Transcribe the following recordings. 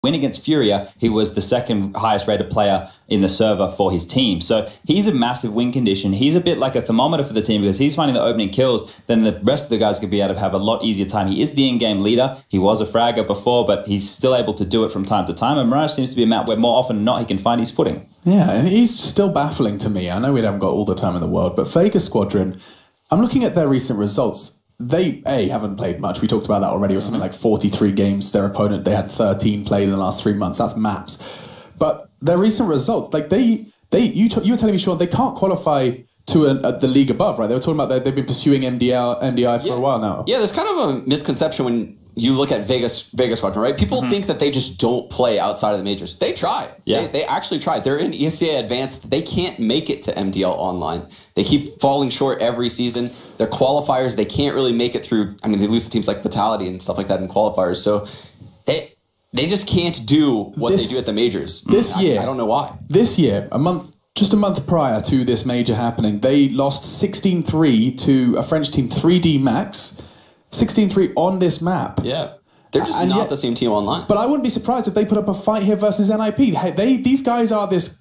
win against Furia, he was the second highest rated player in the server for his team. So he's a massive win condition. He's a bit like a thermometer for the team because he's finding the opening kills. Then the rest of the guys could be able to have a lot easier time. He is the in-game leader. He was a fragger before, but he's still able to do it from time to time. And Mirage seems to be a map where more often than not he can find his footing. Yeah, and he's still baffling to me. I know we haven't got all the time in the world, but Vega Squadron, I'm looking at their recent results. They, haven't played much. We talked about that already. It was something like 43 games. Their opponent, they had 13 played in the last 3 months. That's maps. But their recent results, like you were telling me, Sean, they can't qualify to the league above, right? They were talking about that they've been pursuing MDI for a while now. Yeah, there's kind of a misconception when you look at Vega Squadron, right? People think that they just don't play outside of the majors. They try. Yeah. They actually try. They're in ESEA Advanced. They can't make it to MDL Online. They keep falling short every season. Their qualifiers, they can't really make it through. I mean, they lose to teams like Vitality and stuff like that in qualifiers. So they just can't do what they do at the majors. This year, I don't know why. This year, just a month prior to this major happening, they lost 16-3 to a French team, 3D Max. 16-3 on this map. Yeah. They're just not the same team online. But I wouldn't be surprised if they put up a fight here versus NIP. These guys are this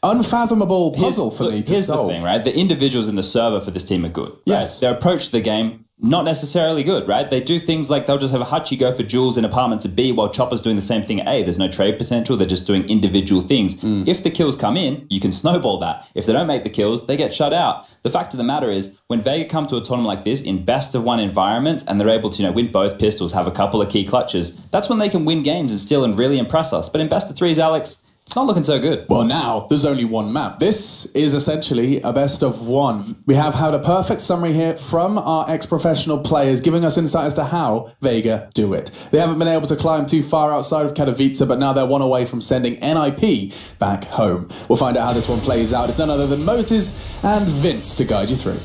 unfathomable puzzle for me to here's solve. The thing, right? The individuals in the server for this team are good. Yes. Right? Their approach to the game, not necessarily good, right? They do things like they'll just have a Hachi go for jewels in apartments at B while Chopper's doing the same thing at A. There's no trade potential. They're just doing individual things. If the kills come in, you can snowball that. If they don't make the kills, they get shut out. The fact of the matter is, when Vega come to a tournament like this in best of one environments and they're able to win both pistols, have a couple of key clutches, that's when they can win games and still and really impress us. But in best of threes, Alex, it's not looking so good. Well, now there's only one map. This is essentially a best of one. We have had a perfect summary here from our ex-professional players giving us insight as to how Vega do it. They haven't been able to climb too far outside of Katowice, but now they're one away from sending NIP back home. We'll find out how this one plays out. It's none other than Moses and Vince to guide you through.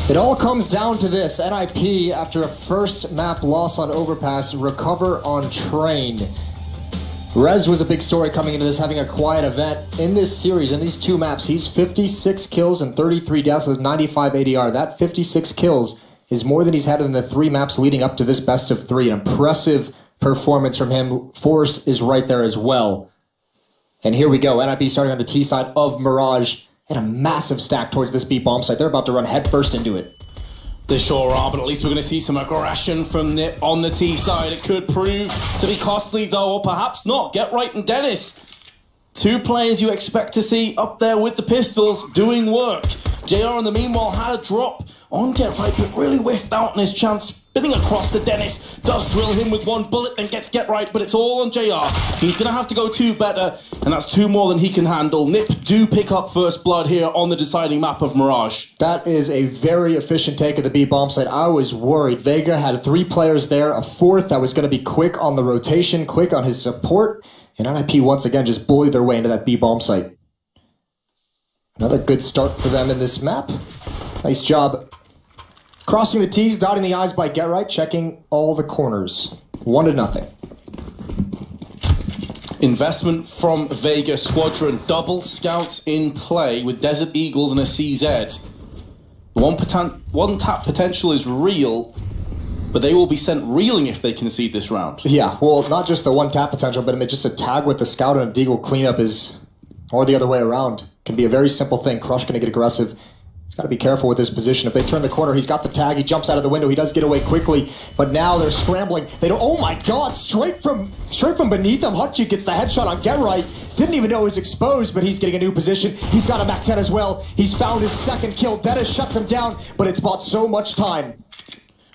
It all comes down to this. NIP, after a first map loss on Overpass, recover on Train. Rez was a big story coming into this, having a quiet event. In this series, in these two maps, he's 56 kills and 33 deaths with 95 ADR. That 56 kills is more than he's had in the 3 maps leading up to this best of 3. An impressive performance from him. Forrest is right there as well. And here we go. NIP starting on the T side of Mirage. And a massive stack towards this B bomb site. They're about to run headfirst into it. They sure are, but at least we're going to see some aggression from Nip on the T side. It could prove to be costly, though, or perhaps not. Get Right and Dennis. 2 players you expect to see up there with the pistols doing work. JR, in the meanwhile, had a drop on Get Right, but really whiffed out on his chance. Spinning across to Dennis. Does drill him with 1 bullet, then gets Get Right, but it's all on JR. He's going to have to go 2 better, and that's 2 more than he can handle. Nip do pick up first blood here on the deciding map of Mirage. That is a very efficient take of the B bomb site. I was worried. Vega had 3 players there, a 4th that was going to be quick on the rotation, quick on his support, and NIP once again just bullied their way into that B bomb site. Another good start for them in this map. Nice job crossing the T's, dotting the I's by Get Right, checking all the corners. 1-0. Investment from Vega Squadron. Double scouts in play with Desert Eagles and a CZ. One tap potential is real, but they will be sent reeling if they concede this round. Yeah, well, not just the 1 tap potential, but just a tag with the scout and a deagle cleanup is, or the other way around, can be a very simple thing. Crush going to get aggressive. He's got to be careful with his position. If they turn the corner, he's got the tag. He jumps out of the window. He does get away quickly, but now they're scrambling. They don't. Oh my God! Straight from beneath him, Hutchie gets the headshot on Get Right. Didn't even know he was exposed, but he's getting a new position. He's got a Mac 10 as well. He's found his 2nd kill. Dennis shuts him down, but it's bought so much time.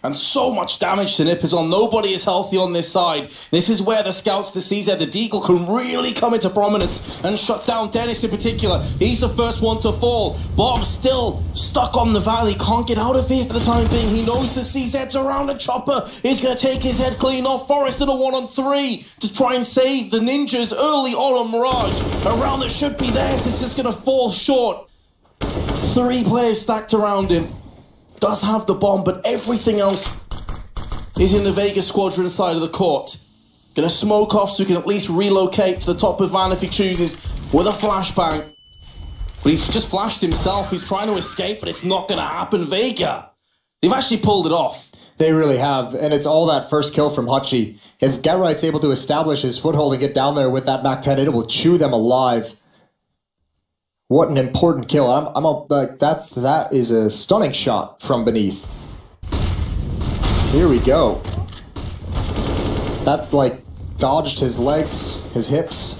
And so much damage to Nip is on. Nobody is healthy on this side. This is where the scouts, the CZ, the Deagle can really come into prominence and shut down Dennis in particular. He's the first one to fall. Bomb still stuck on the valley. Can't get out of here for the time being. He knows the CZ's around, and Chopper is going to take his head clean off. Forrest in a 1-on-3 to try and save the ninjas early on Mirage. A round that should be theirs is just going to fall short. 3 players stacked around him. Does have the bomb, but everything else is in the Vega Squadron side of the court. Gonna smoke off so he can at least relocate to the top of van if he chooses with a flashbang. But he's just flashed himself. He's trying to escape, but it's not gonna happen. Vega, they've actually pulled it off. They really have, and it's all that first kill from Hutchie. If Getright's able to establish his foothold and get down there with that back 10, it will chew them alive. What an important kill. That is a stunning shot from beneath. Here we go. That, like, dodged his legs, his hips,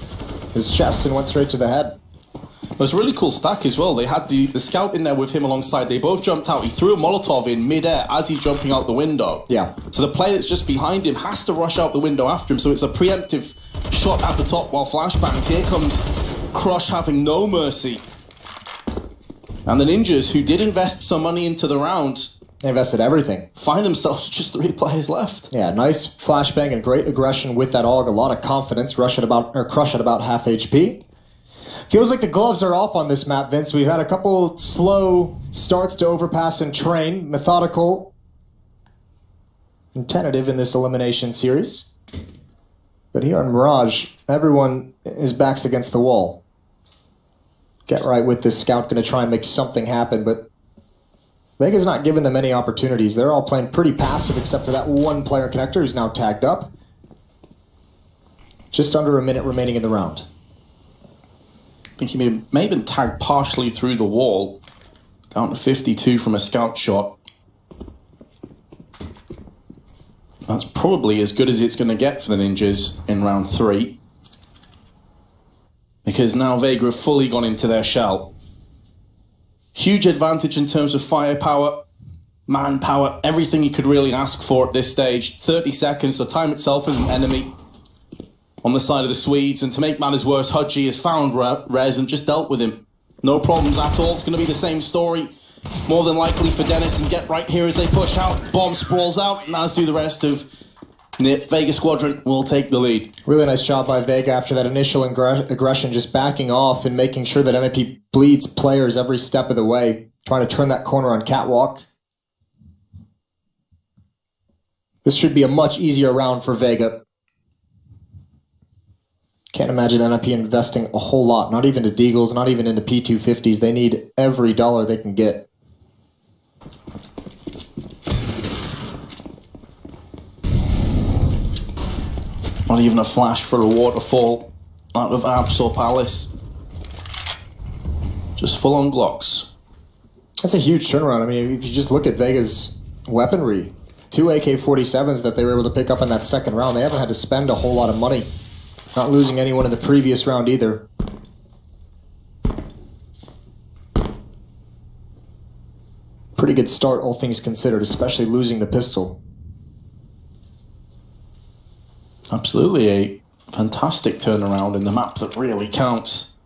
his chest, and went straight to the head. It was a really cool stack as well. They had the scout in there with him alongside. They both jumped out. He threw a Molotov in midair as he's jumping out the window. Yeah. So the player that's just behind him has to rush out the window after him. So it's a preemptive shot at the top while flashbanged. Here comes Crush having no mercy. And the Ninjas, who did invest some money into the round, they invested everything. Find themselves just 3 players left. Yeah, nice flashbang and great aggression with that AUG. A lot of confidence. Crush at about half HP. Feels like the gloves are off on this map, Vince. We've had a couple slow starts to overpass and train. Methodical and tentative in this elimination series. But here on Mirage, everyone is backs against the wall. Getright with this scout going to try and make something happen, but Vega's not giving them any opportunities. They're all playing pretty passive except for that one player connector who's now tagged up. Just under a minute remaining in the round. I think he may have been tagged partially through the wall. Down to 52 from a scout shot. That's probably as good as it's going to get for the Ninjas in round 3. Because now Vega have fully gone into their shell. Huge advantage in terms of firepower, manpower, everything you could really ask for at this stage. 30 seconds, so time itself is an enemy on the side of the Swedes, and to make matters worse, Hudgie has found Rez and just dealt with him. No problems at all. It's going to be the same story, more than likely for Dennis and Getright here as they push out. Bomb sprawls out, and as do the rest of NIP. Vega Squadron will take the lead. Really nice job by Vega after that initial aggression, just backing off and making sure that NIP bleeds players every step of the way, trying to turn that corner on Catwalk. This should be a much easier round for Vega. Can't imagine NIP investing a whole lot, not even to Deagles, not even into P250s. They need every dollar they can get. Not even a flash for a waterfall out of Apps or Palace. Just full on Glocks. That's a huge turnaround. I mean, if you just look at Vega's weaponry, 2 AK-47s that they were able to pick up in that second round, they haven't had to spend a whole lot of money. Not losing anyone in the previous round either. Pretty good start, all things considered, especially losing the pistol. Absolutely a fantastic turnaround in the map that really counts.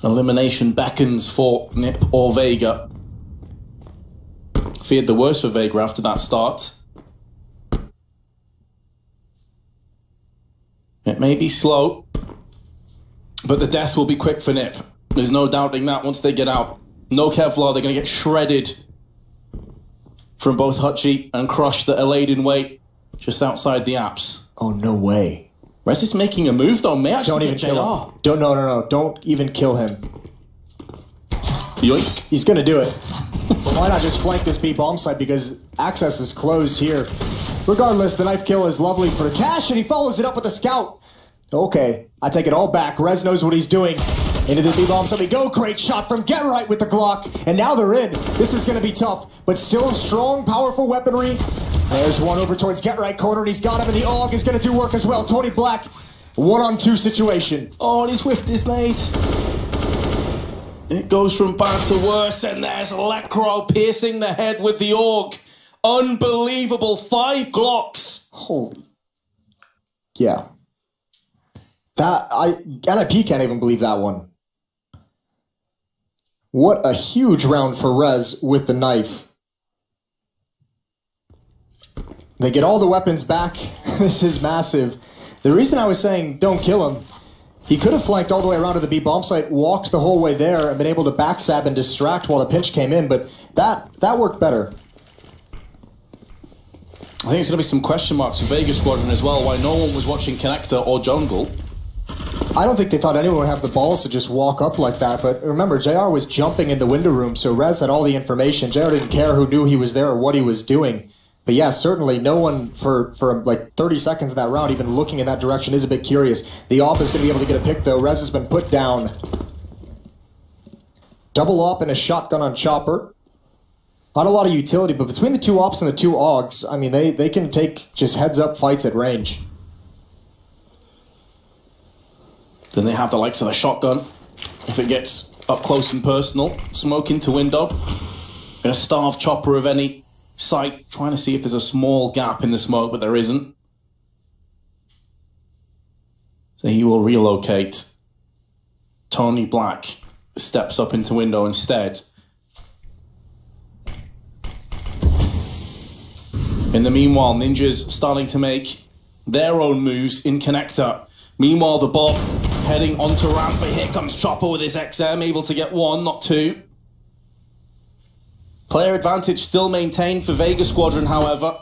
Elimination beckons for NIP or Vega. Feared the worst for Vega after that start. It may be slow, but the death will be quick for NIP. There's no doubting that once they get out. No Kevlar, they're going to get shredded from both Hutchie and Crush that are laid in wait just outside the apps. Oh, no way. Rez is making a move, though. May actually don't even kill him. No. Don't even kill him. Yoink. He's going to do it. But why not just flank this B bomb site, because access is closed here. Regardless, the knife kill is lovely for the cash, and he follows it up with a scout. Okay, I take it all back. Rez knows what he's doing. Into the B-bomb, so we go. Great shot from Getright with the Glock. And now they're in. This is going to be tough, but still strong, powerful weaponry. There's one over towards Getright corner, and he's got him, and the AUG is going to do work as well. Tony Black, 1-on-2 situation. Oh, and he's whiffed his nade. It goes from bad to worse, and there's Lecro piercing the head with the AUG. Unbelievable. 5 Glocks. Holy. Yeah. NIP can't even believe that one. What a huge round for Rez with the knife. They get all the weapons back. This is massive. The reason I was saying don't kill him, he could have flanked all the way around to the B bomb site, walked the whole way there, and been able to backstab and distract while the pinch came in, but that worked better. I think it's going to be some question marks for Vega Squadron as well, why no one was watching Connector or Jungle. I don't think they thought anyone would have the balls to just walk up like that, but remember, JR was jumping in the window room, so Rez had all the information. JR didn't care who knew he was there or what he was doing. But yeah, certainly no one for like 30 seconds in that round even looking in that direction is a bit curious. The AWP is going to be able to get a pick though. Rez has been put down. Double AWP and a shotgun on Chopper. Not a lot of utility, but between the two AWPs and the two AUGs, I mean, they can take just heads-up fights at range. Then they have the likes of the shotgun. If it gets up close and personal, smoke into window. Gonna starve Chopper of any sight, trying to see if there's a small gap in the smoke, but there isn't. So he will relocate. Tony Black steps up into window instead. In the meanwhile, Ninja's starting to make their own moves in connector. Meanwhile, the bot heading onto ramp, but here comes Chopper with his XM, able to get one, not two. Player advantage still maintained for Vega Squadron, however.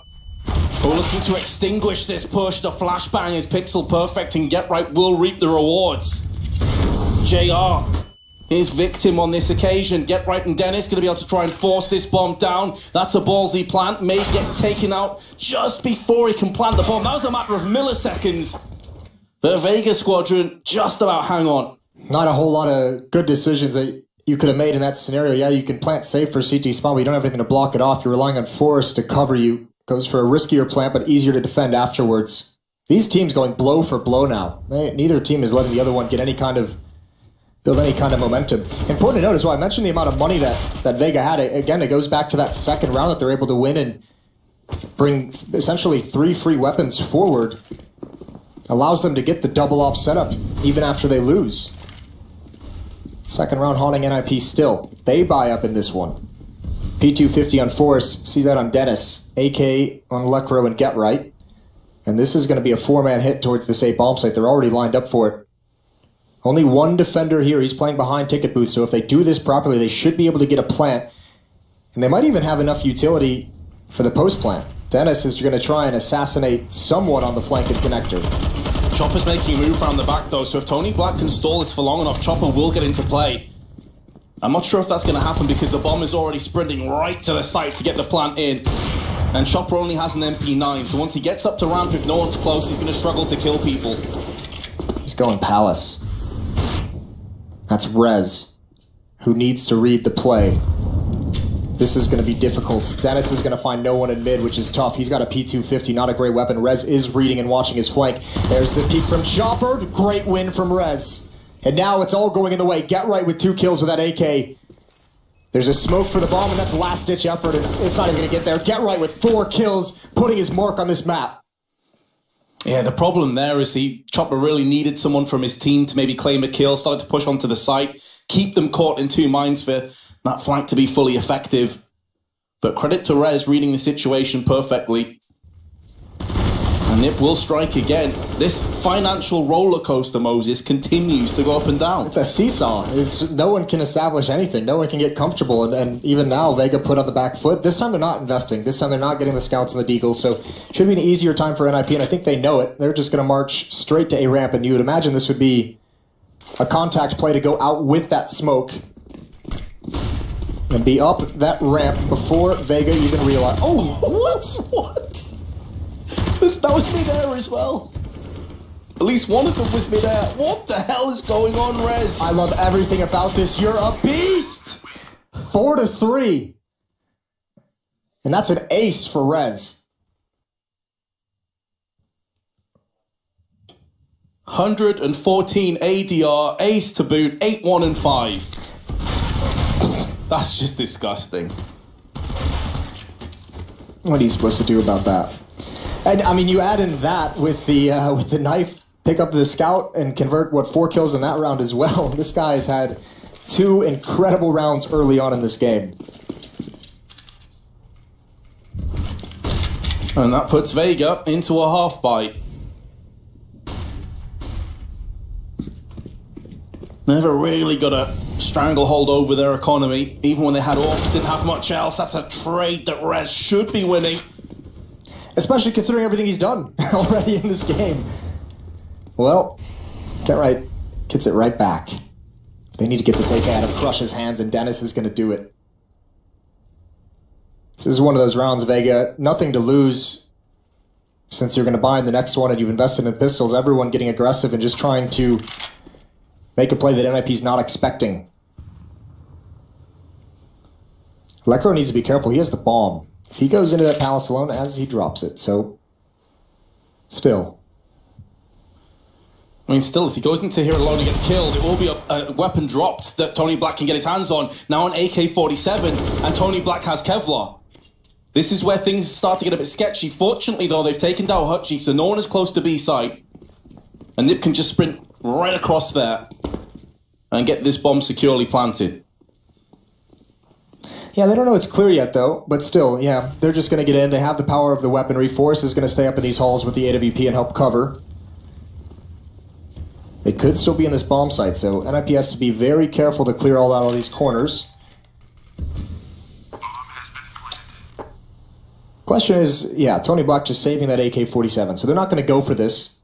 We're looking to extinguish this push. The flashbang is pixel perfect, and Get Right will reap the rewards. JR is victim on this occasion. Get Right and Dennis going to be able to try and force this bomb down. That's a ballsy plant. May get taken out just before he can plant the bomb. That was a matter of milliseconds. But Vega Squadron just about hang on. Not a whole lot of good decisions that you could have made in that scenario. Yeah, you can plant safe for CT spawn, but you don't have anything to block it off. You're relying on Forest to cover you. Goes for a riskier plant, but easier to defend afterwards. These teams going blow for blow now. Neither team is letting the other one get any kind of build any kind of momentum. Important to note as well, I mentioned the amount of money that Vega had. Again, it goes back to that second round that they're able to win and bring essentially 3 free weapons forward. Allows them to get the double op setup even after they lose. Second round haunting NIP still. They buy up in this one. P250 on Forrest, see that on Dennis. AK on Lecro and Get Right. And this is going to be a 4-man hit towards this A bomb site. They're already lined up for it. Only one defender here. He's playing behind ticket booth, so if they do this properly, they should be able to get a plant. And they might even have enough utility for the post plant. Dennis is going to try and assassinate someone on the flank and connector. Chopper's making a move around the back though, so if Tony Black can stall this for long enough, Chopper will get into play. I'm not sure if that's going to happen because the bomb is already sprinting right to the site to get the plant in. And Chopper only has an MP9, so once he gets up to ramp, if no one's close, he's going to struggle to kill people. He's going Palace. That's Rez, who needs to read the play. This is going to be difficult. Dennis is going to find no one in mid, which is tough. He's got a P250, not a great weapon. Rez is reading and watching his flank. There's the peek from Chopper. Great win from Rez. And now it's all going in the way. Get Right with 2 kills with that AK. There's a smoke for the bomb, and that's last-ditch effort, and it's not even going to get there. Get Right with 4 kills, putting his mark on this map. Yeah, the problem there is Chopper really needed someone from his team to maybe claim a kill, started to push onto the site, keep them caught in 2 mines for that flank to be fully effective. But credit to Rez reading the situation perfectly. And Nip will strike again. This financial roller coaster, Moses, continues to go up and down. It's a seesaw. No one can establish anything. No one can get comfortable. And even now, Vega put on the back foot. This time they're not investing. This time they're not getting the scouts and the deagles. So should be an easier time for NIP, and I think they know it. They're just going to march straight to A ramp, and you would imagine this would be a contact play to go out with that smoke and be up that ramp before Vega even realized. Oh, what? That was mid-air as well. At least one of them was mid-air. What the hell is going on, Rez? I love everything about this. You're a beast! 4-3. And that's an ace for Rez. 114 ADR, ace to boot, 8-1 and 5. That's just disgusting. What are you supposed to do about that? And I mean, you add in that with the knife, pick up the scout, and convert 4 kills in that round as well. This guy has had 2 incredible rounds early on in this game. And that puts Vega into a half bite. Never really got a stranglehold over their economy. Even when they had AWPs, didn't have much else. That's a trade that Rez should be winning. Especially considering everything he's done already in this game. Well, Get Right gets it right back. They need to get this AK out of Crush's hands, and Dennis is going to do it. This is one of those rounds, Vega. Nothing to lose since you're going to buy in the next one and you've invested in pistols. Everyone getting aggressive and just trying to make a play that NIP's not expecting. Lekro needs to be careful. He has the bomb. If he goes into that palace alone, as he drops it, so still. I mean, still, if he goes into here alone and gets killed, it will be a weapon dropped that Tony Black can get his hands on. Now an AK-47, and Tony Black has Kevlar. This is where things start to get a bit sketchy. Fortunately, though, they've taken down Hutchie, so no one is close to B site. And Nip can just sprint right across there and get this bomb securely planted. Yeah, they don't know it's clear yet, though, but still, yeah, they're just going to get in. They have the power of the weaponry. Force is going to stay up in these halls with the AWP and help cover. They could still be in this bomb site, so NIP has to be very careful to clear all out all these corners. Question is, yeah, Tony Black just saving that AK-47, so they're not going to go for this.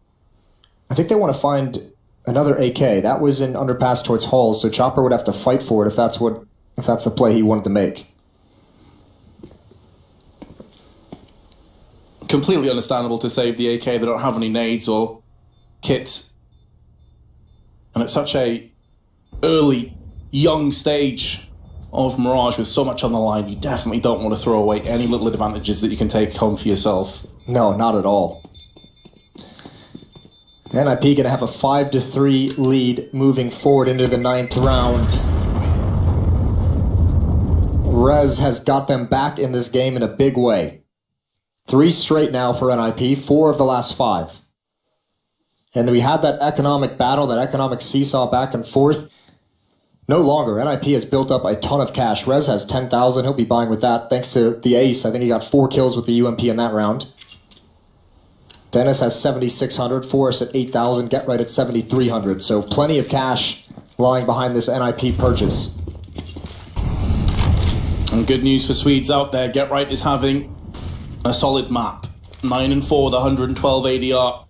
I think they want to find another AK. That was an underpass towards halls, so Chopper would have to fight for it if that's the play he wanted to make. Completely understandable to save the AK. They don't have any nades or kits. And at such a early, young stage of Mirage with so much on the line, you definitely don't want to throw away any little advantages that you can take home for yourself. No, not at all. NIP going to have a 5-3 lead moving forward into the 9th round. Rez has got them back in this game in a big way. 3 straight now for NIP, 4 of the last 5. And we had that economic battle, that economic seesaw back and forth. No longer. NIP has built up a ton of cash. Rez has 10,000. He'll be buying with that thanks to the ace. I think he got 4 kills with the UMP in that round. Dennis has 7,600. Forrest at 8,000. Get Right at 7,300. So plenty of cash lying behind this NIP purchase. And good news for Swedes out there. Get Right is having a solid map. 9-4 with 112 ADR.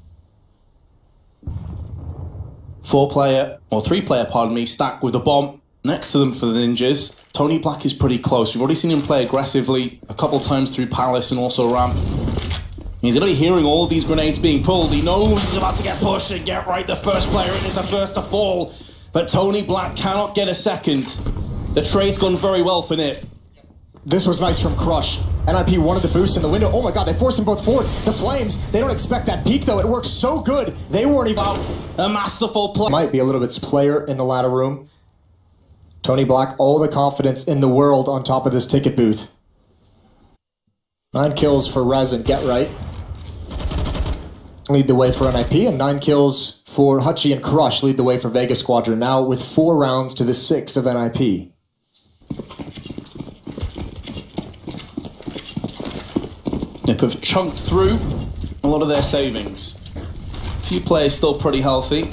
3-player, pardon me, stacked with a bomb next to them for the Ninjas. Tony Black is pretty close. We've already seen him play aggressively a couple times through Palace and also Ramp. He's going to be hearing all of these grenades being pulled. He knows he's about to get pushed and Get Right. The first player in is the first to fall. But Tony Black cannot get a second. The trade's gone very well for Nip. This was nice from Crush. NIP wanted the boost in the window. Oh my god, they forced them both forward. The Flames, they don't expect that peak though. It works so good. They weren't even... A masterful play. Might be a little bit player in the ladder room. Tony Black, all the confidence in the world on top of this ticket booth. 9 kills for Rez and Get Right. Lead the way for NIP, and 9 kills for Hutchie and Crush lead the way for Vega Squadron. Now with 4 rounds to the 6 of NIP. Nip have chunked through a lot of their savings. A few players still pretty healthy.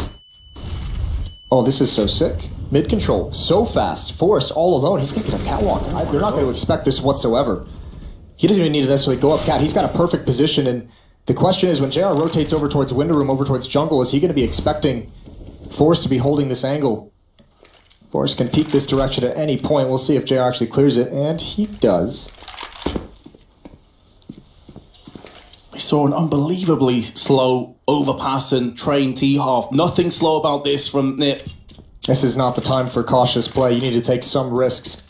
Oh, this is so sick. Mid control, so fast. Forrest all alone. He's going to get a catwalk. They're not going to expect this whatsoever. He doesn't even need to necessarily go up cat. He's got a perfect position, and the question is when JR rotates over towards window room, over towards jungle, is he going to be expecting Forrest to be holding this angle? Forrest can peek this direction at any point. We'll see if JR actually clears it, and he does. We saw an unbelievably slow overpass and train T-half. Nothing slow about this from Nip. This is not the time for cautious play. You need to take some risks.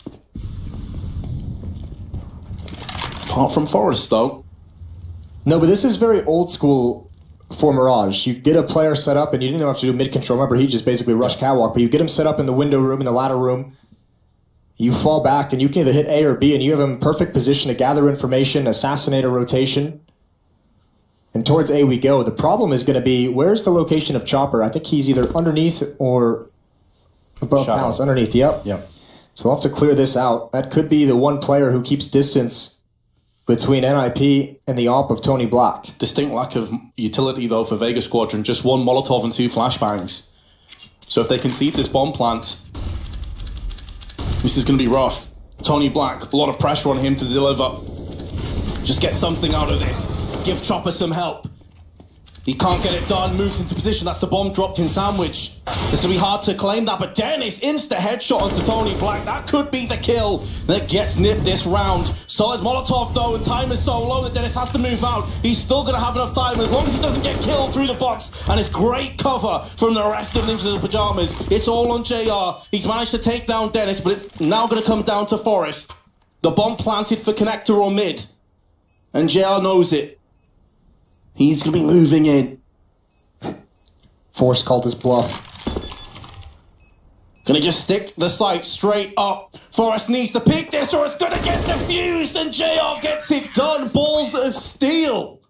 Apart from Forrest, though. No, but this is very old school for Mirage. You get a player set up, and you didn't have to do mid-control. Remember, he just basically rushed catwalk, but you get him set up in the window room, in the ladder room. You fall back, and you can either hit A or B, and you have him in perfect position to gather information, assassinate a rotation. And towards A we go. The problem is going to be, where's the location of Chopper? I think he's either underneath or above Palace. Underneath, yep. So we'll have to clear this out. That could be the one player who keeps distance between NIP and the AWP of Tony Black. Distinct lack of utility, though, for Vega Squadron. Just 1 Molotov and 2 flashbangs. So if they concede this bomb plant, this is going to be rough. Tony Black, a lot of pressure on him to deliver. Just get something out of this. Give Chopper some help. He can't get it done, moves into position. That's the bomb dropped in sandwich. It's going to be hard to claim that, but Dennis, insta headshot onto Tony Black. That could be the kill that gets Nip this round. Solid Molotov though, and time is so low that Dennis has to move out. He's still going to have enough time as long as he doesn't get killed through the box. And it's great cover from the rest of Ninjas of Pyjamas. It's all on JR. He's managed to take down Dennis, but it's now going to come down to Forest. The bomb planted for connector or mid. And JR knows it. He's going to be moving in. Force called his bluff. Gonna just stick the sight straight up. Forrest needs to pick this or it's gonna get defused, and JR gets it done. Balls of steel.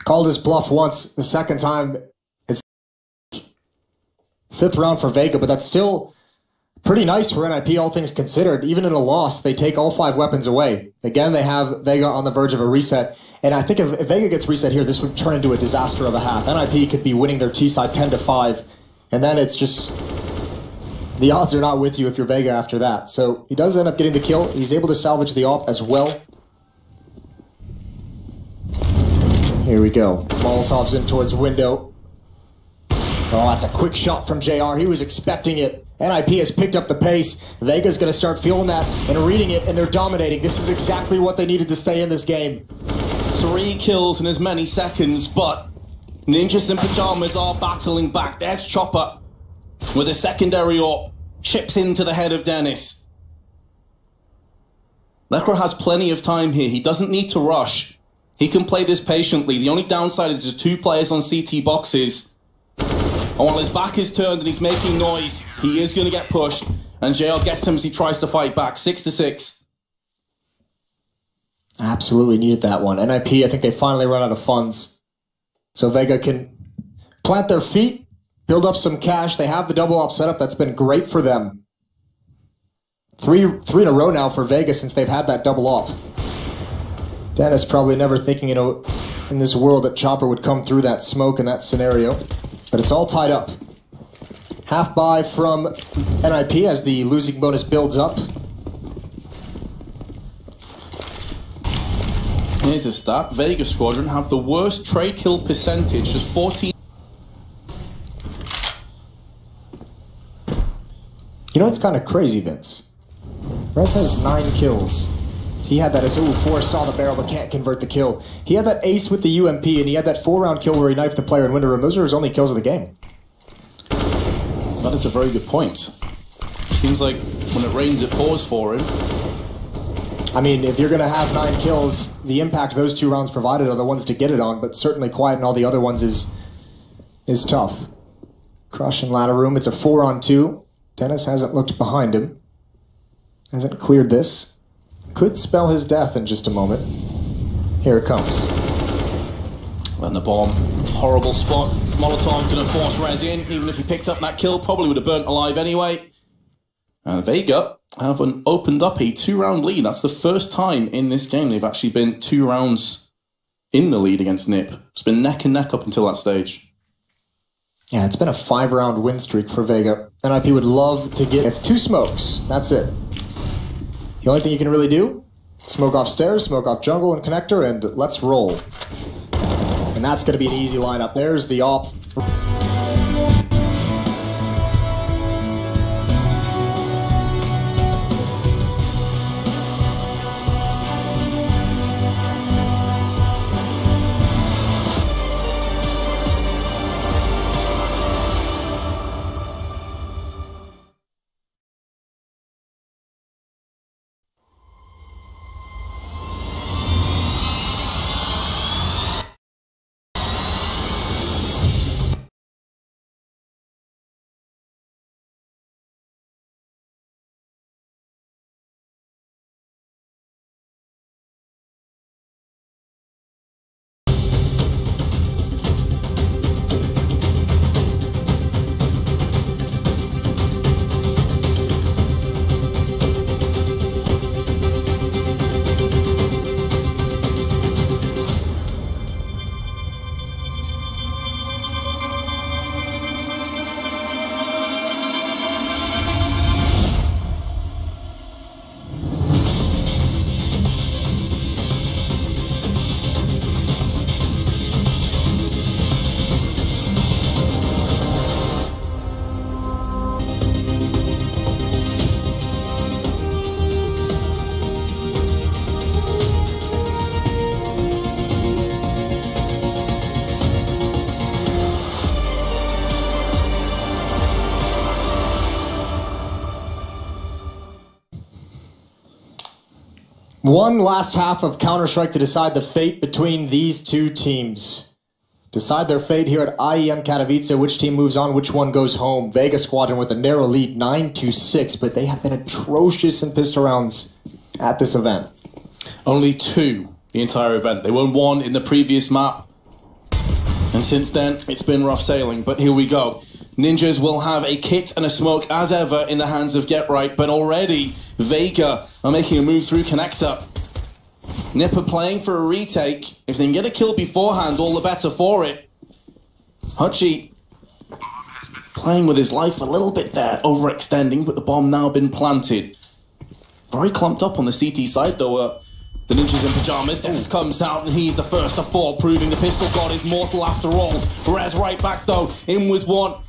Called his bluff once. The second time, it's 5th round for Vega, but that's still pretty nice for NIP, all things considered. Even in a loss, they take all 5 weapons away. Again, they have Vega on the verge of a reset. And I think if Vega gets reset here, this would turn into a disaster of a half. NIP could be winning their T-side 10-5. And then it's just... the odds are not with you if you're Vega after that. So he does end up getting the kill. He's able to salvage the AWP as well. Here we go. Molotov's in towards window. Oh, that's a quick shot from JR. He was expecting it. NIP has picked up the pace. Vega's going to start feeling that and reading it, and they're dominating. This is exactly what they needed to stay in this game. 3 kills in as many seconds, but Ninjas in Pyjamas are battling back. There's Chopper with a secondary AWP. Chips into the head of Dennis. Necro has plenty of time here. He doesn't need to rush. He can play this patiently. The only downside is there's 2 players on CT boxes. And while his back is turned and he's making noise, he is going to get pushed. And JL gets him as he tries to fight back. 6-6. Absolutely needed that one. NIP, I think they finally run out of funds. So Vega can plant their feet, build up some cash. They have the double op setup. That's been great for them. Three in a row now for Vega since they've had that double op. Dennis probably never thinking, in this world that Chopper would come through that smoke in that scenario. But it's all tied up. Half buy from NIP as the losing bonus builds up. Here's a stat. Vega Squadron have the worst trade kill percentage, just 14. It's kind of crazy, Vince. Rez has 9 kills. He had that as, Forrest saw the barrel but can't convert the kill. He had that ace with the UMP, and he had that 4-round kill where he knifed the player in window room. Those are his only kills of the game. That is a very good point. Seems like when it rains, it pours for him. I mean, if you're going to have 9 kills, the impact those 2 rounds provided are the ones to get it on, but certainly quiet in all the other ones is tough. Crush in ladder room. It's a 4-on-2. Dennis hasn't looked behind him. Hasn't cleared this. Could spell his death in just a moment. Here it comes. And the bomb. Horrible spot. Molotov going to force Rez in. Even if he picked up that kill, probably would have burnt alive anyway. And Vega have opened up a 2-round lead. That's the first time in this game they've actually been 2 rounds in the lead against NIP. It's been neck and neck up until that stage. Yeah, it's been a 5-round win streak for Vega. NIP would love to get 2 smokes. That's it. The only thing you can really do, smoke off stairs, smoke off jungle and connector, and let's roll. And that's going to be an easy lineup. There's the op. One last half of Counter-Strike to decide the fate between these two teams. Decide their fate here at IEM Katowice. Which team moves on, which one goes home. Vega Squadron with a narrow lead, 9-6, but they have been atrocious in pistol rounds at this event. Only 2 the entire event. They won 1 in the previous map. And since then, it's been rough sailing. But here we go. Ninjas will have a kit and a smoke as ever in the hands of Get Right, but already Vega are making a move through Connector. Nipper playing for a retake. If they can get a kill beforehand, all the better for it. Hutchie playing with his life a little bit there, overextending, but the bomb now been planted. Very clumped up on the CT side though. The Ninjas in Pyjamas, Dennis comes out and he's the first to fall, proving the pistol god is mortal after all. Rez right back though, in with 1.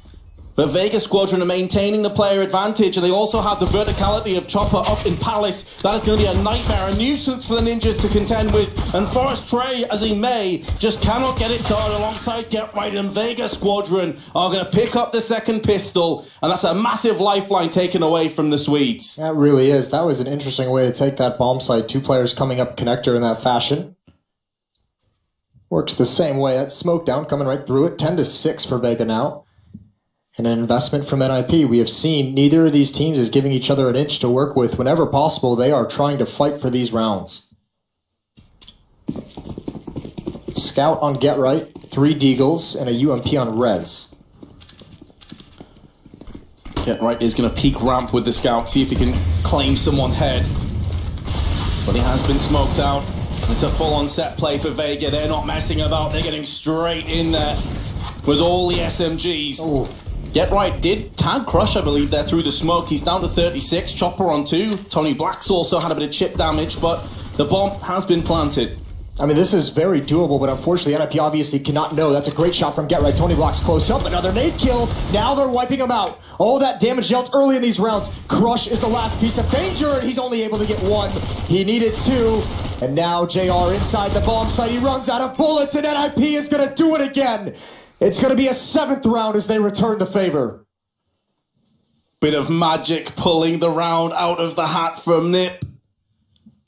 But Vega Squadron are maintaining the player advantage, and they also have the verticality of Chopper up in Palace. That is going to be a nightmare, a nuisance for the Ninjas to contend with. And Forrest Trey, as he may, just cannot get it done alongside Get Right, and Vega Squadron are going to pick up the second pistol, and that's a massive lifeline taken away from the Swedes. That really is. That was an interesting way to take that bomb site. 2 players coming up Connector in that fashion. Works the same way. That smoke down coming right through it. 10-6 for Vega now. And an investment from NIP. We have seen neither of these teams is giving each other an inch to work with. Whenever possible, they are trying to fight for these rounds. Scout on Get Right, 3 Deagles, and a UMP on Rez. Get Right is going to peek ramp with the Scout, see if he can claim someone's head. But he has been smoked out. It's a full-on set play for Vega. They're not messing about. They're getting straight in there with all the SMGs. Ooh. Get Right did tag Crush, I believe, there through the smoke. He's down to 36. Chopper on 2. Tony Black's also had a bit of chip damage, but the bomb has been planted. I mean, this is very doable, but unfortunately, NIP obviously cannot know. That's a great shot from Get Right. Tony Black's close up. Another nade kill. Now they're wiping him out. All that damage dealt early in these rounds. Crush is the last piece of danger, and he's only able to get 1. He needed 2. And now JR inside the bomb site. He runs out of bullets, and NIP is going to do it again. It's going to be a 7th round as they return the favor. Bit of magic pulling the round out of the hat from Nip.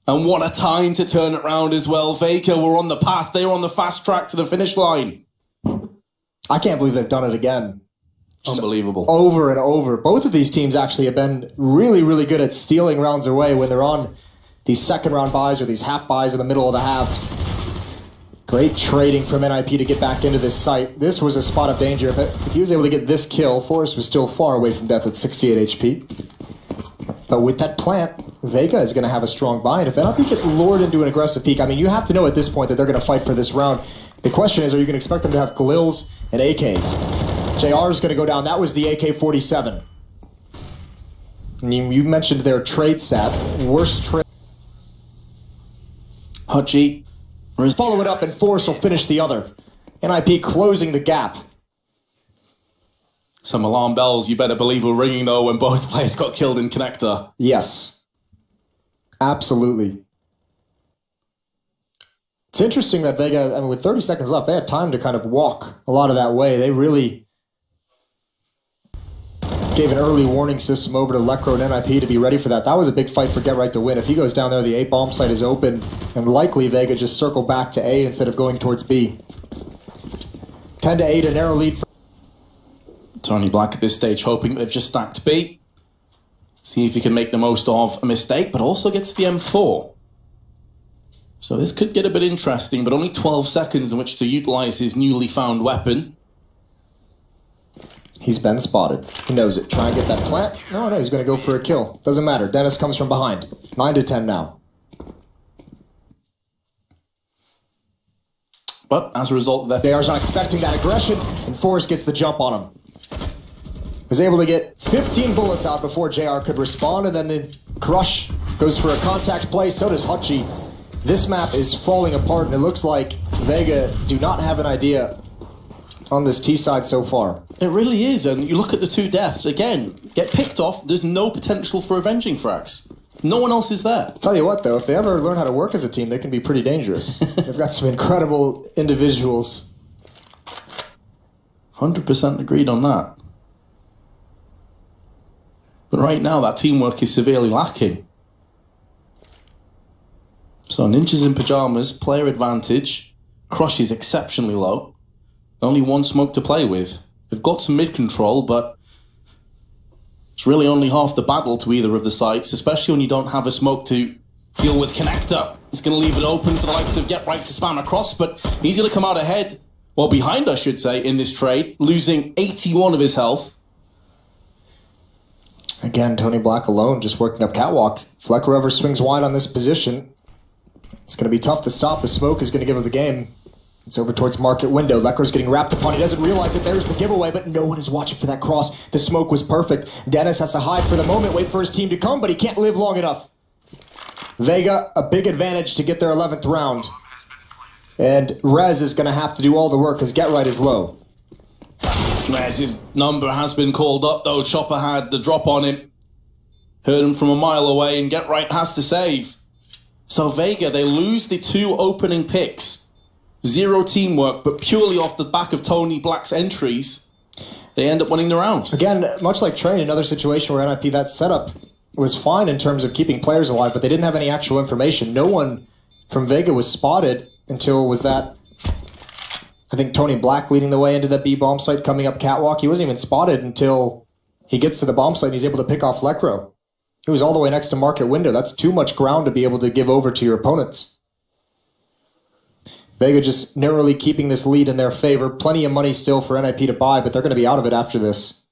And what a time to turn it round as well. Vega were on the path. They were on the fast track to the finish line. I can't believe they've done it again. Unbelievable. Over and over. Both of these teams actually have been really, really good at stealing rounds away when they're on these second round buys or these half buys in the middle of the halves. Great trading from NIP to get back into this site. This was a spot of danger. If he was able to get this kill, Forrest was still far away from death at 68 HP. But with that plant, Vega is going to have a strong buy. And if NIP get lured into an aggressive peak, I mean, you have to know at this point that they're going to fight for this round. The question is, are you going to expect them to have Galils and AKs? JR is going to go down. That was the AK-47. You mentioned their trade stat. Worst trade. Hutchie. Follow it up and Force will finish the other. NIP closing the gap. Some alarm bells, you better believe, were ringing though when both players got killed in Connector. Yes. Absolutely. It's interesting that Vega, I mean, with 30 seconds left, they had time to kind of walk a lot of that way. They really gave an early warning system over to Lecro and NIP to be ready for that. That was a big fight for Get Right to win. If he goes down there, the A bomb site is open, and likely Vega just circle back to A instead of going towards B. 10-8, a narrow lead for Tony Black at this stage hoping they've just stacked B. See if he can make the most of a mistake, but also gets the M4. So this could get a bit interesting, but only 12 seconds in which to utilize his newly found weapon. He's been spotted. He knows it. Try and get that plant. No, he's going to go for a kill. Doesn't matter. Dennis comes from behind. 9-10 now. But as a result of that, JR's not expecting that aggression, and Forrest gets the jump on him. Was able to get 15 bullets out before JR could respond, and then the Crush goes for a contact play. So does Hutchie. This map is falling apart, and it looks like Vega do not have an idea on this T side so far. It really is, and you look at the 2 deaths, again, get picked off, there's no potential for avenging frags. No one else is there. Tell you what, though, if they ever learn how to work as a team, they can be pretty dangerous. They've got some incredible individuals. 100% agreed on that. But right now, that teamwork is severely lacking. So Ninjas in Pyjamas, player advantage. Crush is exceptionally low. Only one smoke to play with. They've got some mid-control, but it's really only half the battle to either of the sites, especially when you don't have a smoke to deal with connector. It's going to leave it open for the likes of Get Right to spam across, but he's going to come out ahead, well, behind, I should say, in this trade, losing 81 of his health. Again, Tony Black alone, just working up catwalk. If Lekrover swings wide on this position, it's going to be tough to stop. The smoke is going to give him the game. It's over towards market window. Lekro's getting wrapped upon. He doesn't realize that there's the giveaway, but no one is watching for that cross. The smoke was perfect. Dennis has to hide for the moment, wait for his team to come, but he can't live long enough. Vega, a big advantage to get their 11th round. And Rez is going to have to do all the work because Get Right is low. Rez's number has been called up, though. Chopper had the drop on him. Heard him from a mile away, and Get Right has to save. So Vega, they lose the 2 opening picks. 0 teamwork, but purely off the back of Tony Black's entries, they end up winning the round. Again, much like Train, another situation where NIP, that setup was fine in terms of keeping players alive, but they didn't have any actual information. No one from Vega was spotted until was that, I think, Tony Black leading the way into the B bomb site, coming up catwalk. He wasn't even spotted until he gets to the bomb site and he's able to pick off Lekro. He was all the way next to market window. That's too much ground to be able to give over to your opponents. Vega just narrowly keeping this lead in their favor. Plenty of money still for NIP to buy, but they're going to be out of it after this.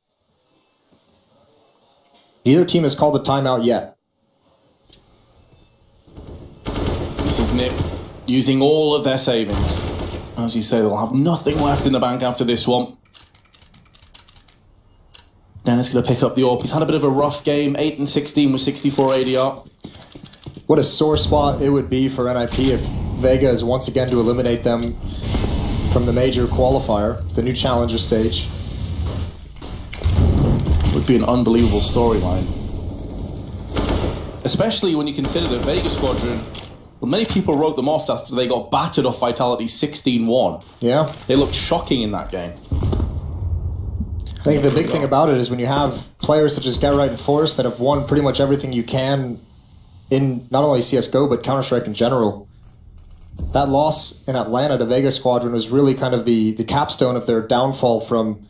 Neither team has called a timeout yet. This is Nip using all of their savings. As you say, they'll have nothing left in the bank after this one. Dennis going to pick up the AWP. He's had a bit of a rough game. 8 and 16 with 64 ADR. What a sore spot it would be for NIP if Vega is once again to eliminate them from the major qualifier, the new challenger stage. Would be an unbelievable storyline. Especially when you consider that Vega Squadron, well, many people wrote them off after they got battered off Vitality 16-1. Yeah. They looked shocking in that game. I think the big thing about it is when you have players such as Get Right and Forrest that have won pretty much everything you can in not only CSGO, but Counter-Strike in general. That loss in Atlanta to Vega Squadron was really kind of the capstone of their downfall from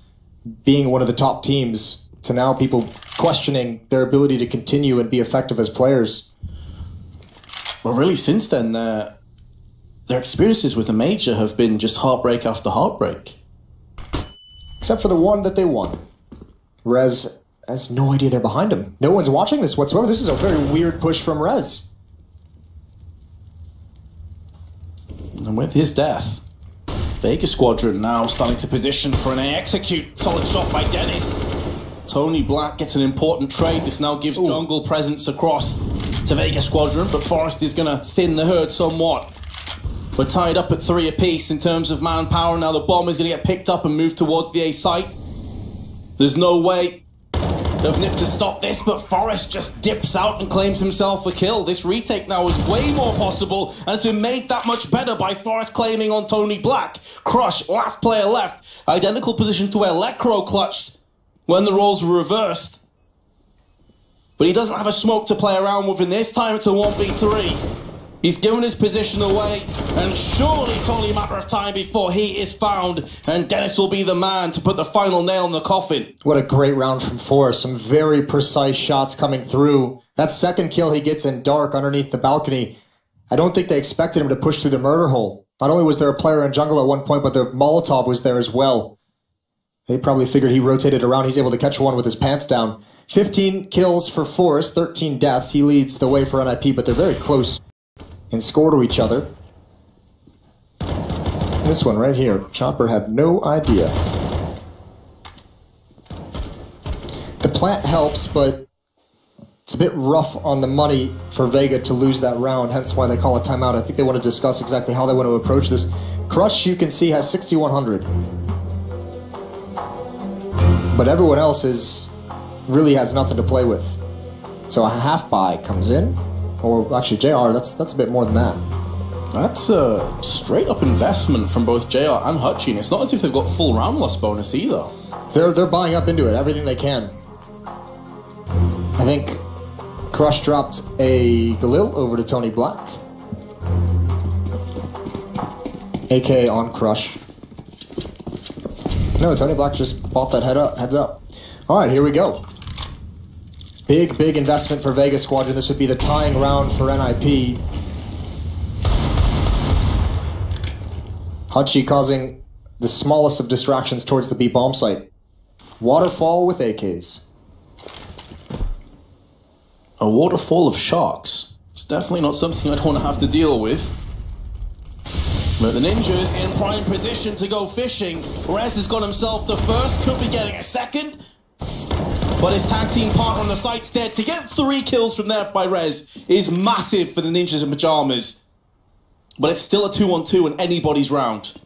being one of the top teams to now people questioning their ability to continue and be effective as players. Well, really, since then, their experiences with the Major have been just heartbreak after heartbreak. Except for the one that they won. Rez has no idea they're behind him. No one's watching this whatsoever. This is a very weird push from Rez. And with his death, Vega Squadron now starting to position for an execute. Solid shot by Dennis. Tony Black gets an important trade. This now gives jungle presence across to Vega Squadron, but Forrest is going to thin the herd somewhat. We're tied up at 3 apiece in terms of manpower. Now the bomb is going to get picked up and moved towards the A site. There's no way of Nip to stop this, but Forrest just dips out and claims himself a kill. This retake now is way more possible, and it's been made that much better by Forrest claiming on Tony Black. Crush, last player left. Identical position to where Lekro clutched when the roles were reversed. But he doesn't have a smoke to play around with, and this time it's a 1v3. He's given his position away, and surely it's only a matter of time before he is found, and Dennis will be the man to put the final nail in the coffin. What a great round from Forrest. Some very precise shots coming through. That second kill he gets in dark underneath the balcony, I don't think they expected him to push through the murder hole. Not only was there a player in jungle at one point, but the Molotov was there as well. They probably figured he rotated around. He's able to catch one with his pants down. 15 kills for Forrest, 13 deaths. He leads the way for NIP, but they're very close in score to each other. This one right here, Chopper had no idea. The plant helps, but it's a bit rough on the money for Vega to lose that round, hence why they call a timeout. I think they want to discuss exactly how they want to approach this. Crush, you can see, has 6,100. But everyone else really has nothing to play with. So a half buy comes in. Or actually, JR, that's a bit more than that. That's a straight-up investment from both JR and Hutchie, and it's not as if they've got full round loss bonus either. They're buying up into it, everything they can. I think Crush dropped a Galil over to Tony Black. AK on Crush. No, Tony Black just bought that heads up. All right, here we go. Big investment for Vega Squadron. This would be the tying round for NIP. Hachi causing the smallest of distractions towards the B bomb site. Waterfall with AKs. A waterfall of sharks. It's definitely not something I'd want to have to deal with. But the Ninjas in prime position to go fishing. Rez has got himself the first, could be getting a second. But his tag team partner on the site's dead. To get 3 kills from there by Rez is massive for the Ninjas in Pyjamas. But it's still a 2-on-2 in anybody's round.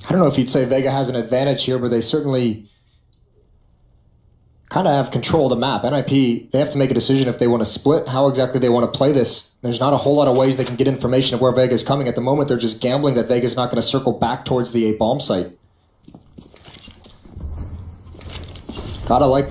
I don't know if you'd say Vega has an advantage here, but they certainly kind of have control of the map. NIP, they have to make a decision if they want to split, how exactly they want to play this. There's not a whole lot of ways they can get information of where Vega's coming. At the moment, they're just gambling that Vega's not going to circle back towards the A bomb site. Gotta like that.